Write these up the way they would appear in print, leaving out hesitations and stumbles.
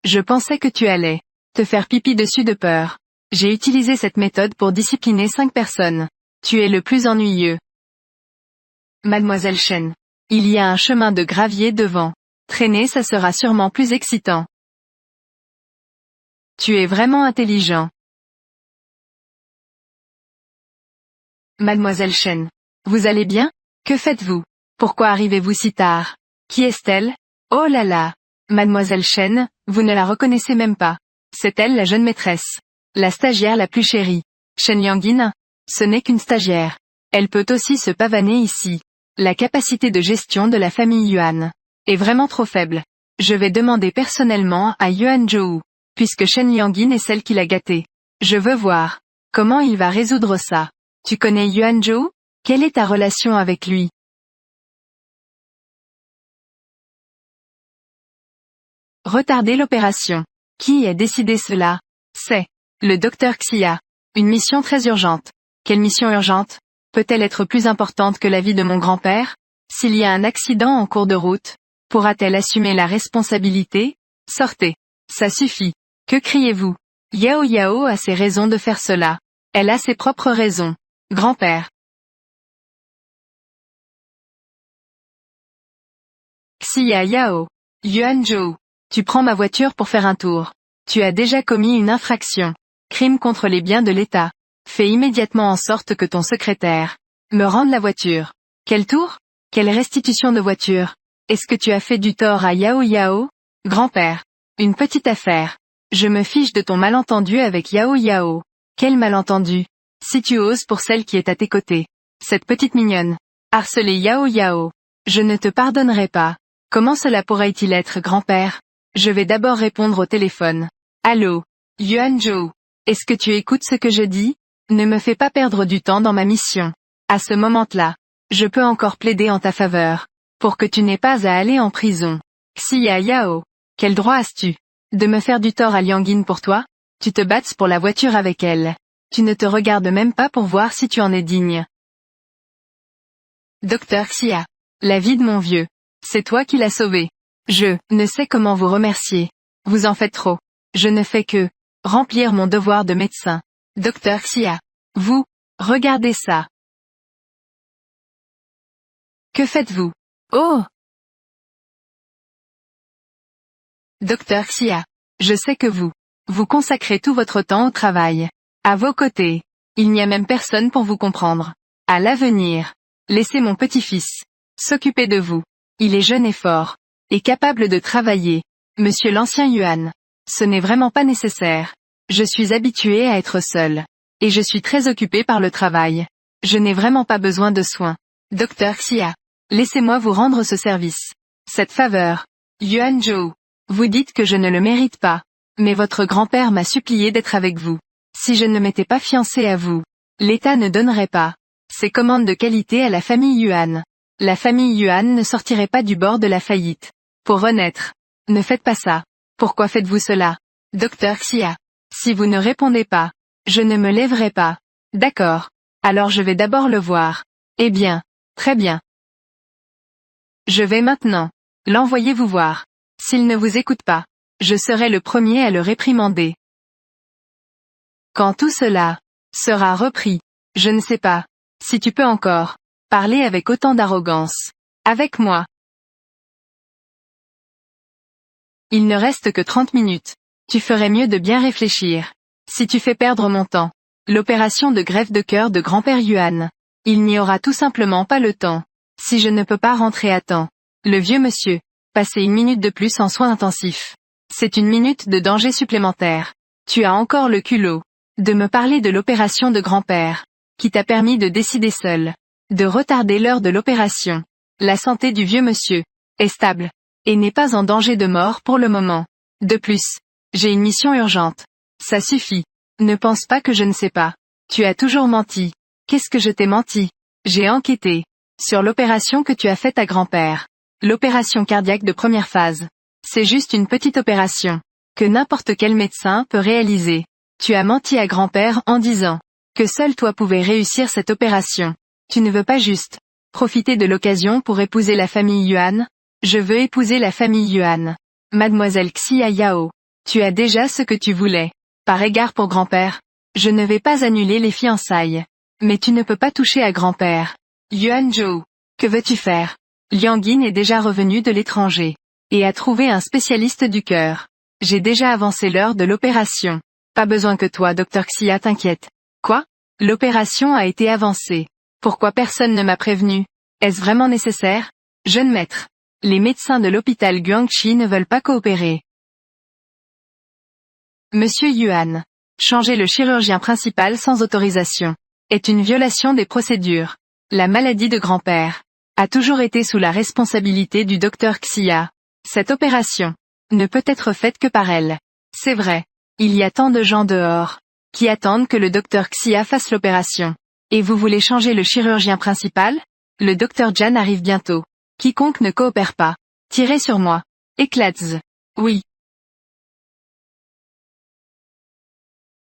Je pensais que tu allais te faire pipi dessus de peur. J'ai utilisé cette méthode pour discipliner 5 personnes. Tu es le plus ennuyeux. Mademoiselle Chen. Il y a un chemin de gravier devant. Traîner, ça sera sûrement plus excitant. Tu es vraiment intelligent. Mademoiselle Chen. Vous allez bien? Que faites-vous? Pourquoi arrivez-vous si tard? Qui est-elle? Oh là là! Mademoiselle Chen, vous ne la reconnaissez même pas. C'est elle la jeune maîtresse. La stagiaire la plus chérie. Shen Yangin. Ce n'est qu'une stagiaire. Elle peut aussi se pavaner ici. La capacité de gestion de la famille Yuan est vraiment trop faible. Je vais demander personnellement à Yuan Zhou, puisque Shen Yangin est celle qui l'a gâté. Je veux voir comment il va résoudre ça. Tu connais Yuan Zhou? Quelle est ta relation avec lui? Retarder l'opération. Qui a décidé cela? C'est le docteur Xia. Une mission très urgente. Quelle mission urgente? Peut-elle être plus importante que la vie de mon grand-père? S'il y a un accident en cours de route, pourra-t-elle assumer la responsabilité? Sortez. Ça suffit. Que criez-vous? Yao Yao a ses raisons de faire cela. Elle a ses propres raisons. Grand-père. Xia Yao. Yuan Zhou. Tu prends ma voiture pour faire un tour. Tu as déjà commis une infraction. Crime contre les biens de l'État. Fais immédiatement en sorte que ton secrétaire me rende la voiture. Quel tour? Quelle restitution de voiture? Est-ce que tu as fait du tort à Yao Yao? Grand-père. Une petite affaire. Je me fiche de ton malentendu avec Yao Yao. Quel malentendu? Si tu oses pour celle qui est à tes côtés. Cette petite mignonne. Harceler Yao Yao. Je ne te pardonnerai pas. Comment cela pourrait-il être, grand-père? Je vais d'abord répondre au téléphone. Allô? Yuan Zhou. Est-ce que tu écoutes ce que je dis? Ne me fais pas perdre du temps dans ma mission. À ce moment-là, je peux encore plaider en ta faveur. Pour que tu n'aies pas à aller en prison. Xia Yao. Quel droit as-tu de me faire du tort à Liangin pour toi? Tu te battes pour la voiture avec elle. Tu ne te regardes même pas pour voir si tu en es digne. Docteur Xia. La vie de mon vieux. C'est toi qui l'as sauvé. Je ne sais comment vous remercier. Vous en faites trop. Je ne fais que remplir mon devoir de médecin. Docteur Xia. Vous, regardez ça. Que faites-vous? Oh! Docteur Xia. Je sais que vous consacrez tout votre temps au travail. À vos côtés. Il n'y a même personne pour vous comprendre. À l'avenir. Laissez mon petit-fils s'occuper de vous. Il est jeune et fort. Et capable de travailler. Monsieur l'ancien Yuan. Ce n'est vraiment pas nécessaire. Je suis habitué à être seul. Et je suis très occupé par le travail. Je n'ai vraiment pas besoin de soins. Docteur Xia. Laissez-moi vous rendre ce service. Cette faveur. Yuan Zhou. Vous dites que je ne le mérite pas. Mais votre grand-père m'a supplié d'être avec vous. Si je ne m'étais pas fiancé à vous, l'État ne donnerait pas ses commandes de qualité à la famille Yuan. La famille Yuan ne sortirait pas du bord de la faillite. Pour renaître. Ne faites pas ça. Pourquoi faites-vous cela? Docteur Xia. Si vous ne répondez pas, je ne me lèverai pas. D'accord. Alors je vais d'abord le voir. Eh bien. Très bien. Je vais maintenant l'envoyer vous voir. S'il ne vous écoute pas, je serai le premier à le réprimander. Quand tout cela sera repris, je ne sais pas si tu peux encore parler avec autant d'arrogance. Avec moi. Il ne reste que 30 minutes. Tu ferais mieux de bien réfléchir. Si tu fais perdre mon temps, l'opération de greffe de cœur de grand-père Yuan, il n'y aura tout simplement pas le temps. Si je ne peux pas rentrer à temps, le vieux monsieur, passer 1 minute de plus en soins intensifs. C'est 1 minute de danger supplémentaire. Tu as encore le culot de me parler de l'opération de grand-père, qui t'a permis de décider seul, de retarder l'heure de l'opération. La santé du vieux monsieur est stable, et n'est pas en danger de mort pour le moment. De plus, j'ai une mission urgente. Ça suffit. Ne pense pas que je ne sais pas. Tu as toujours menti. Qu'est-ce que je t'ai menti? J'ai enquêté sur l'opération que tu as faite à grand-père. L'opération cardiaque de première phase. C'est juste une petite opération que n'importe quel médecin peut réaliser. Tu as menti à grand-père en disant que seul toi pouvais réussir cette opération. Tu ne veux pas juste profiter de l'occasion pour épouser la famille Yuan? Je veux épouser la famille Yuan. Mademoiselle Xia Yao. Tu as déjà ce que tu voulais. Par égard pour grand-père, je ne vais pas annuler les fiançailles. Mais tu ne peux pas toucher à grand-père. Yuan-jo, que veux-tu faire? Liang Yin est déjà revenu de l'étranger. Et a trouvé un spécialiste du cœur. J'ai déjà avancé l'heure de l'opération. Pas besoin que toi, Dr Xia, t'inquiète. Quoi? L'opération a été avancée. Pourquoi personne ne m'a prévenu? Est-ce vraiment nécessaire? Jeune maître. Les médecins de l'hôpital Guangxi ne veulent pas coopérer. Monsieur Yuan. Changer le chirurgien principal sans autorisation est une violation des procédures. La maladie de grand-père a toujours été sous la responsabilité du docteur Xia. Cette opération ne peut être faite que par elle. C'est vrai. Il y a tant de gens dehors qui attendent que le docteur Xia fasse l'opération. Et vous voulez changer le chirurgien principal? Le docteur Jan arrive bientôt. Quiconque ne coopère pas. Tirez sur moi. Éclates. Oui.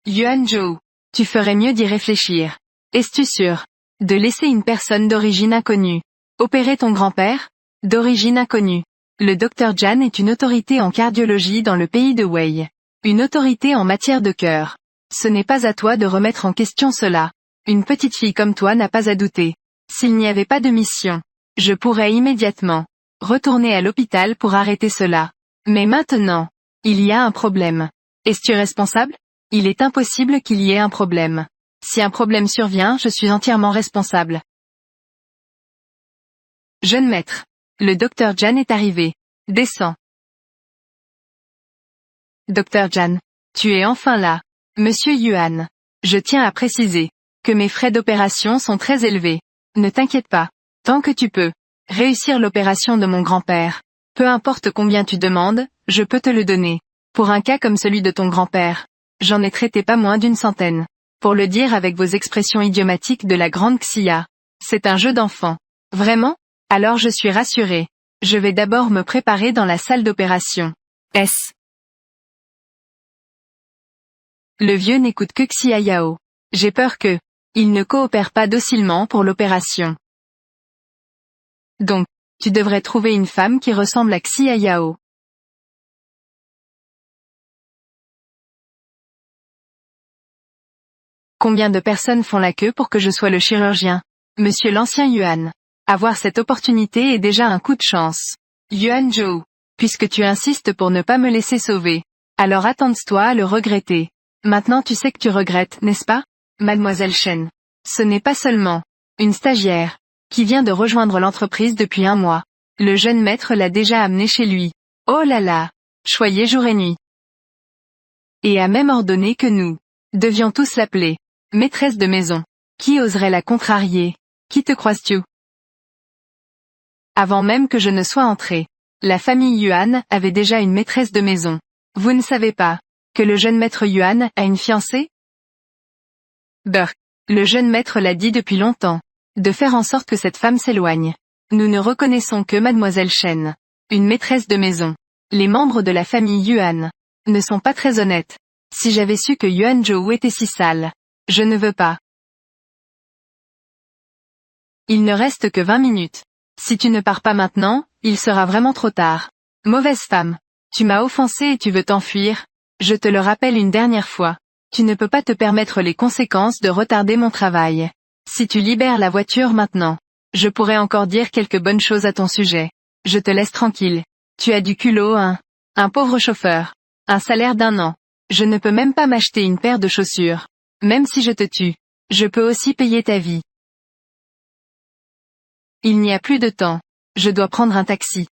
Yuan-jo. Tu ferais mieux d'y réfléchir. Es-tu sûr de laisser une personne d'origine inconnue opérer ton grand-père? D'origine inconnue. Le docteur Jan est une autorité en cardiologie dans le pays de Wei. Une autorité en matière de cœur. Ce n'est pas à toi de remettre en question cela. Une petite fille comme toi n'a pas à douter. S'il n'y avait pas de mission, je pourrais immédiatement retourner à l'hôpital pour arrêter cela. Mais maintenant, il y a un problème. Es-tu responsable? Il est impossible qu'il y ait un problème. Si un problème survient, je suis entièrement responsable. Jeune maître. Le docteur Jan est arrivé. Descends. Docteur Jan. Tu es enfin là. Monsieur Yuan. Je tiens à préciser que mes frais d'opération sont très élevés. Ne t'inquiète pas. Tant que tu peux réussir l'opération de mon grand-père. Peu importe combien tu demandes, je peux te le donner. Pour un cas comme celui de ton grand-père, j'en ai traité pas moins d'100. Pour le dire avec vos expressions idiomatiques de la grande Xia. C'est un jeu d'enfant. Vraiment? Alors je suis rassuré. Je vais d'abord me préparer dans la salle d'opération. S. Le vieux n'écoute que Xia Yao. J'ai peur que il ne coopère pas docilement pour l'opération. Donc, tu devrais trouver une femme qui ressemble à Xia Yao. Combien de personnes font la queue pour que je sois le chirurgien? Monsieur l'ancien Yuan. Avoir cette opportunité est déjà un coup de chance. Yuan-jo. Puisque tu insistes pour ne pas me laisser sauver. Alors attends-toi à le regretter. Maintenant tu sais que tu regrettes, n'est-ce pas? Mademoiselle Chen. Ce n'est pas seulement une stagiaire qui vient de rejoindre l'entreprise depuis 1 mois. Le jeune maître l'a déjà amenée chez lui. Oh là là. Choyé jour et nuit. Et a même ordonné que nous devions tous l'appeler maîtresse de maison. Qui oserait la contrarier? Qui te crois-tu? Avant même que je ne sois entrée, la famille Yuan avait déjà une maîtresse de maison. Vous ne savez pas que le jeune maître Yuan a une fiancée? Burk. Le jeune maître l'a dit depuis longtemps. De faire en sorte que cette femme s'éloigne. Nous ne reconnaissons que Mademoiselle Chen. Une maîtresse de maison. Les membres de la famille Yuan ne sont pas très honnêtes. Si j'avais su que Yuan-jo était si sale. Je ne veux pas. Il ne reste que 20 minutes. Si tu ne pars pas maintenant, il sera vraiment trop tard. Mauvaise femme. Tu m'as offensé et tu veux t'enfuir. Je te le rappelle une dernière fois. Tu ne peux pas te permettre les conséquences de retarder mon travail. Si tu libères la voiture maintenant, je pourrais encore dire quelques bonnes choses à ton sujet. Je te laisse tranquille. Tu as du culot, hein? Un pauvre chauffeur. Un salaire d'1 an. Je ne peux même pas m'acheter une paire de chaussures. Même si je te tue. Je peux aussi payer ta vie. Il n'y a plus de temps. Je dois prendre un taxi.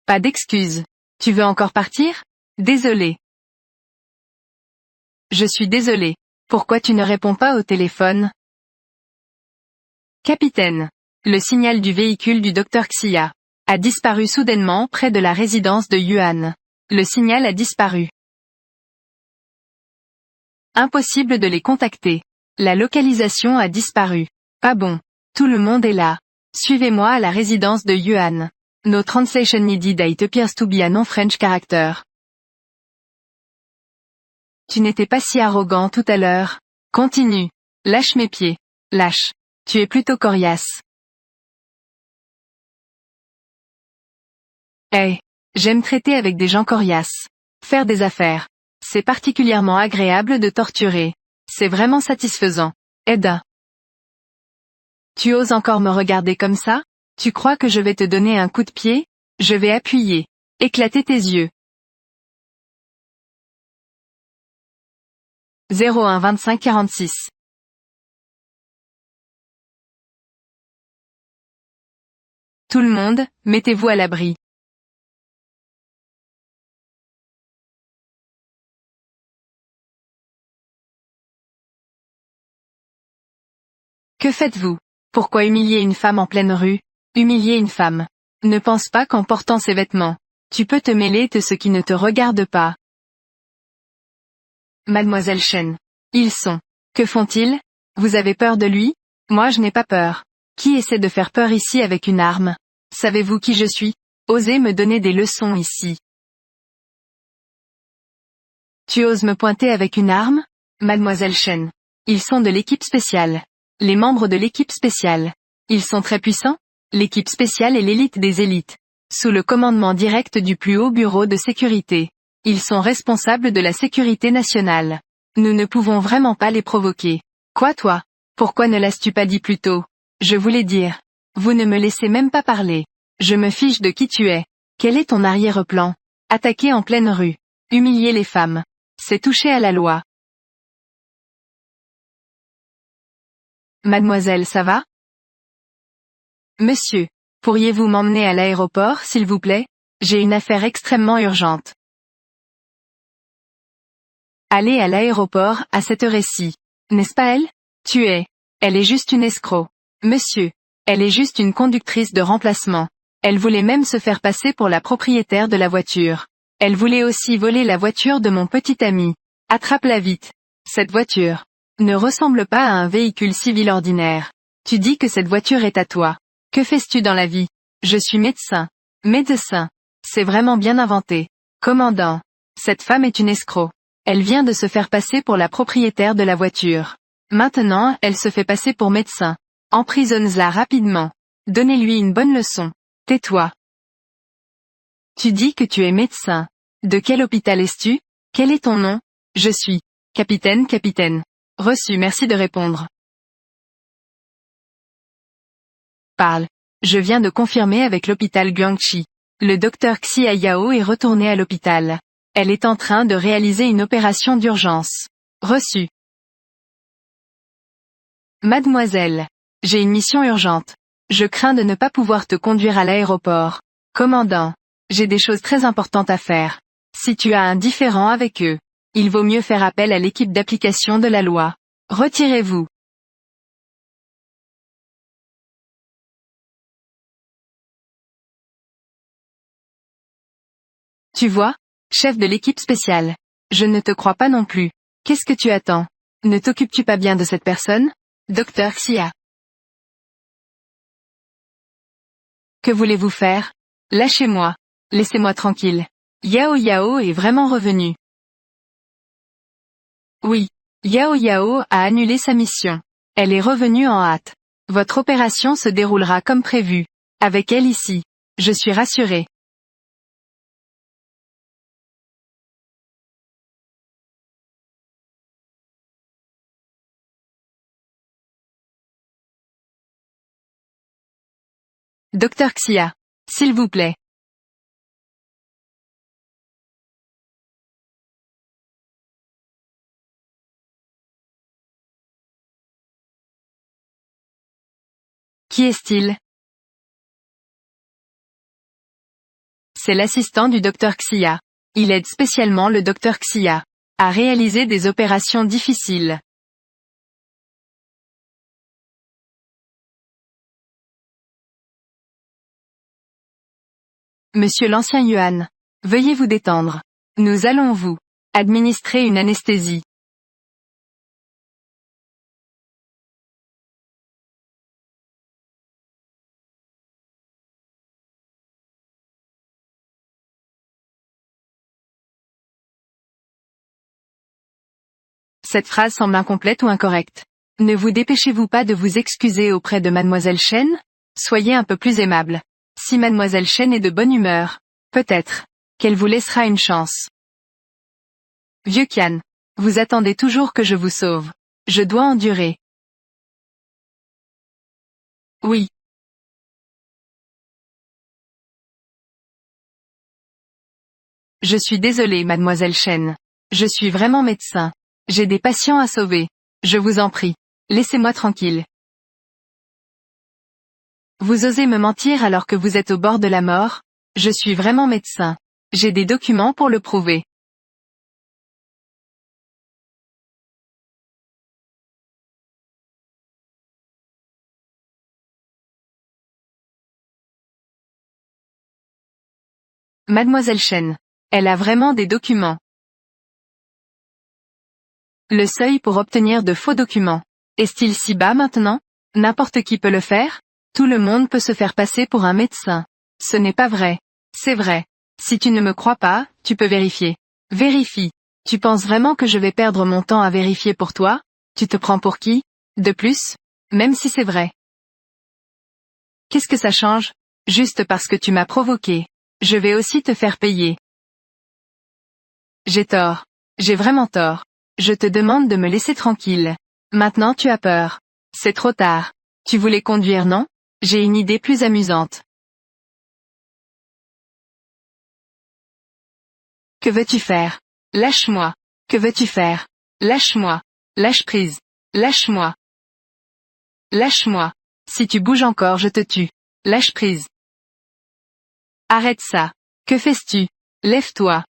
Pas d'excuses. Tu veux encore partir? Désolé. Je suis désolé. Pourquoi tu ne réponds pas au téléphone? Capitaine. Le signal du véhicule du docteur Xia a disparu soudainement près de la résidence de Yuan. Le signal a disparu. Impossible de les contacter. La localisation a disparu. Pas bon. Tout le monde est là. Suivez-moi à la résidence de Yuan. No translation needed. It appears to be a non-French character. Tu n'étais pas si arrogant tout à l'heure. Continue. Lâche mes pieds. Lâche. Tu es plutôt coriace. Hey. J'aime traiter avec des gens coriaces. Faire des affaires. C'est particulièrement agréable de torturer. C'est vraiment satisfaisant. Eda. Tu oses encore me regarder comme ça? Tu crois que je vais te donner un coup de pied? Je vais appuyer. Éclater tes yeux. 01 25 46. Tout le monde, mettez-vous à l'abri. Que faites-vous? Pourquoi humilier une femme en pleine rue? Humilier une femme. Ne pense pas qu'en portant ces vêtements, tu peux te mêler de ce qui ne te regarde pas. Mademoiselle Chen. Ils sont. Que font-ils? Vous avez peur de lui? Moi je n'ai pas peur. Qui essaie de faire peur ici avec une arme? Savez-vous qui je suis? Osez me donner des leçons ici. Tu oses me pointer avec une arme? Mademoiselle Chen. Ils sont de l'équipe spéciale. Les membres de l'équipe spéciale. Ils sont très puissants? L'équipe spéciale est l'élite des élites. Sous le commandement direct du plus haut bureau de sécurité. Ils sont responsables de la sécurité nationale. Nous ne pouvons vraiment pas les provoquer. Quoi toi? Pourquoi ne l'as-tu pas dit plus tôt? Je voulais dire. Vous ne me laissez même pas parler. Je me fiche de qui tu es. Quel est ton arrière-plan? Attaquer en pleine rue. Humilier les femmes. C'est toucher à la loi. Mademoiselle, ça va? Monsieur, pourriez-vous m'emmener à l'aéroport s'il vous plaît? J'ai une affaire extrêmement urgente. Allez à l'aéroport à cette heure-ci. N'est-ce pas elle? Elle est juste une escroc. Monsieur. Elle est juste une conductrice de remplacement. Elle voulait même se faire passer pour la propriétaire de la voiture. Elle voulait aussi voler la voiture de mon petit ami. Attrape-la vite. Cette voiture ne ressemble pas à un véhicule civil ordinaire. Tu dis que cette voiture est à toi. Que fais-tu dans la vie? Je suis médecin. Médecin. C'est vraiment bien inventé. Commandant. Cette femme est une escroc. Elle vient de se faire passer pour la propriétaire de la voiture. Maintenant, elle se fait passer pour médecin. Emprisonne-la rapidement. Donnez-lui une bonne leçon. Tais-toi. Tu dis que tu es médecin. De quel hôpital es-tu? Quel est ton nom? Je suis. Capitaine. Reçu, merci de répondre. Parle. Je viens de confirmer avec l'hôpital Guangxi. Le docteur Xia Yao est retourné à l'hôpital. Elle est en train de réaliser une opération d'urgence. Reçu. Mademoiselle. J'ai une mission urgente. Je crains de ne pas pouvoir te conduire à l'aéroport. Commandant. J'ai des choses très importantes à faire. Si tu as un différend avec eux, il vaut mieux faire appel à l'équipe d'application de la loi. Retirez-vous. Tu vois, chef de l'équipe spéciale. Je ne te crois pas non plus. Qu'est-ce que tu attends? Ne t'occupes-tu pas bien de cette personne? Docteur Xia. Que voulez-vous faire? Lâchez-moi. Laissez-moi tranquille. Yao Yao est vraiment revenu. Oui. Yao Yao a annulé sa mission. Elle est revenue en hâte. Votre opération se déroulera comme prévu. Avec elle ici. Je suis rassuré. Docteur Xia. S'il vous plaît. Qui est-il? C'est l'assistant du docteur Xia. Il aide spécialement le docteur Xia à réaliser des opérations difficiles. Monsieur l'ancien Yuan. Veuillez vous détendre. Nous allons vous administrer une anesthésie. Cette phrase semble incomplète ou incorrecte. Ne vous dépêchez-vous pas de vous excuser auprès de Mademoiselle Chen? Soyez un peu plus aimable. Si Mademoiselle Chen est de bonne humeur, peut-être qu'elle vous laissera une chance. Vieux Qian. Vous attendez toujours que je vous sauve. Je dois endurer. Oui. Je suis désolé, Mademoiselle Chen. Je suis vraiment médecin. J'ai des patients à sauver. Je vous en prie. Laissez-moi tranquille. Vous osez me mentir alors que vous êtes au bord de la mort? Je suis vraiment médecin. J'ai des documents pour le prouver. Mademoiselle Chen. Elle a vraiment des documents. Le seuil pour obtenir de faux documents. Est-il si bas maintenant? N'importe qui peut le faire? Tout le monde peut se faire passer pour un médecin. Ce n'est pas vrai. C'est vrai. Si tu ne me crois pas, tu peux vérifier. Vérifie. Tu penses vraiment que je vais perdre mon temps à vérifier pour toi? Tu te prends pour qui? De plus? Même si c'est vrai. Qu'est-ce que ça change? Juste parce que tu m'as provoqué. Je vais aussi te faire payer. J'ai tort. J'ai vraiment tort. Je te demande de me laisser tranquille. Maintenant tu as peur. C'est trop tard. Tu voulais conduire, non? J'ai une idée plus amusante. Que veux-tu faire? Lâche-moi. Que veux-tu faire? Lâche-moi. Lâche prise. Lâche-moi. Lâche-moi. Si tu bouges encore, je te tue. Lâche prise. Arrête ça. Que fais-tu? Lève-toi.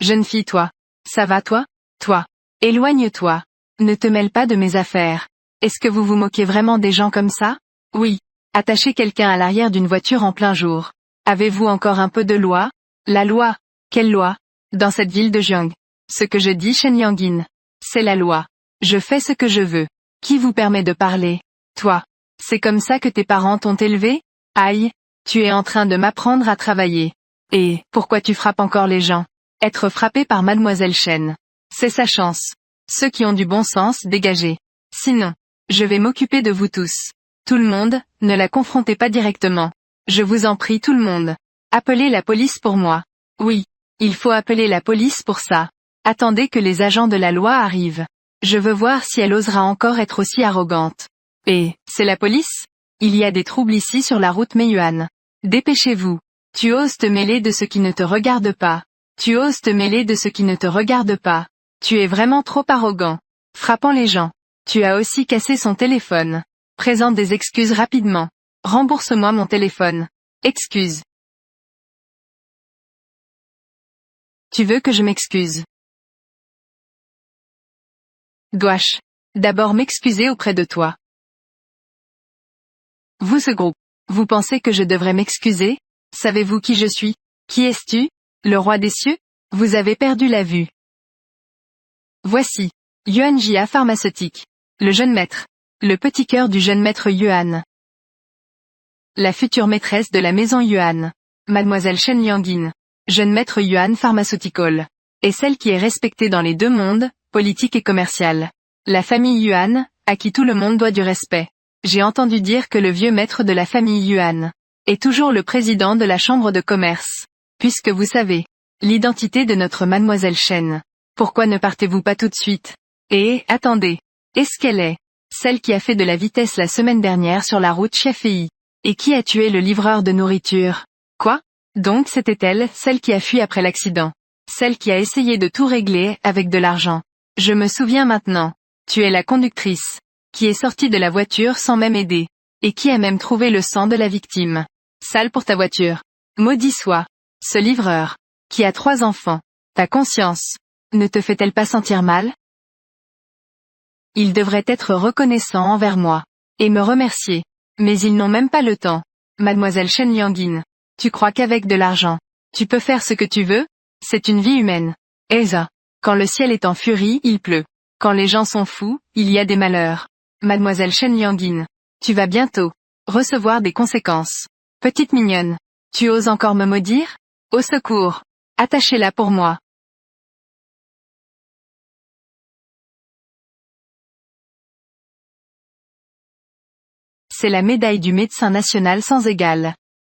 Jeune fille, toi. Ça va, toi? Toi. Éloigne-toi. Ne te mêle pas de mes affaires. Est-ce que vous vous moquez vraiment des gens comme ça? Oui. Attachez quelqu'un à l'arrière d'une voiture en plein jour. Avez-vous encore un peu de loi? La loi. Quelle loi? Dans cette ville de Jiang. Ce que je dis, Shen Yangin. C'est la loi. Je fais ce que je veux. Qui vous permet de parler? Toi. C'est comme ça que tes parents t'ont élevé? Aïe. Tu es en train de m'apprendre à travailler. Et, pourquoi tu frappes encore les gens? Être frappé par Mademoiselle Chen. C'est sa chance. Ceux qui ont du bon sens, dégagez. Sinon, je vais m'occuper de vous tous. Tout le monde, ne la confrontez pas directement. Je vous en prie, tout le monde. Appelez la police pour moi. Oui. Il faut appeler la police pour ça. Attendez que les agents de la loi arrivent. Je veux voir si elle osera encore être aussi arrogante. Et, c'est la police? Il y a des troubles ici sur la route Meiyuan. Dépêchez-vous. Tu oses te mêler de ce qui ne te regarde pas. Tu oses te mêler de ce qui ne te regarde pas. Tu es vraiment trop arrogant. Frappant les gens. Tu as aussi cassé son téléphone. Présente des excuses rapidement. Rembourse-moi mon téléphone. Excuse. Tu veux que je m'excuse? Dois-je d'abord m'excuser auprès de toi? Vous ce groupe. Vous pensez que je devrais m'excuser? Savez-vous qui je suis? Qui es-tu? Le roi des cieux? Vous avez perdu la vue. Voici. Yuan Jia pharmaceutique. Le jeune maître. Le petit cœur du jeune maître Yuan. La future maîtresse de la maison Yuan. Mademoiselle Shen Yangin. Jeune maître Yuan Pharmaceutical. Et celle qui est respectée dans les deux mondes, politique et commercial. La famille Yuan, à qui tout le monde doit du respect. J'ai entendu dire que le vieux maître de la famille Yuan est toujours le président de la chambre de commerce. Puisque vous savez l'identité de notre Mademoiselle Chen. Pourquoi ne partez-vous pas tout de suite? Et, attendez. Est-ce qu'elle est celle qui a fait de la vitesse la semaine dernière sur la route Chiafei? Et qui a tué le livreur de nourriture? Quoi? Donc c'était elle, celle qui a fui après l'accident. Celle qui a essayé de tout régler, avec de l'argent. Je me souviens maintenant. Tu es la conductrice. Qui est sortie de la voiture sans même aider. Et qui a même trouvé le sang de la victime. Sale pour ta voiture. Maudit soit. Ce livreur. Qui a 3 enfants. Ta conscience. Ne te fait-elle pas sentir mal? Ils devraient être reconnaissants envers moi. Et me remercier. Mais ils n'ont même pas le temps. Mademoiselle Shen Yangin. Tu crois qu'avec de l'argent, tu peux faire ce que tu veux? C'est une vie humaine. Elsa. Quand le ciel est en furie, il pleut. Quand les gens sont fous, il y a des malheurs. Mademoiselle Shen Yangin. Tu vas bientôt recevoir des conséquences. Petite mignonne. Tu oses encore me maudire? Au secours. Attachez-la pour moi. C'est la médaille du médecin national sans égale.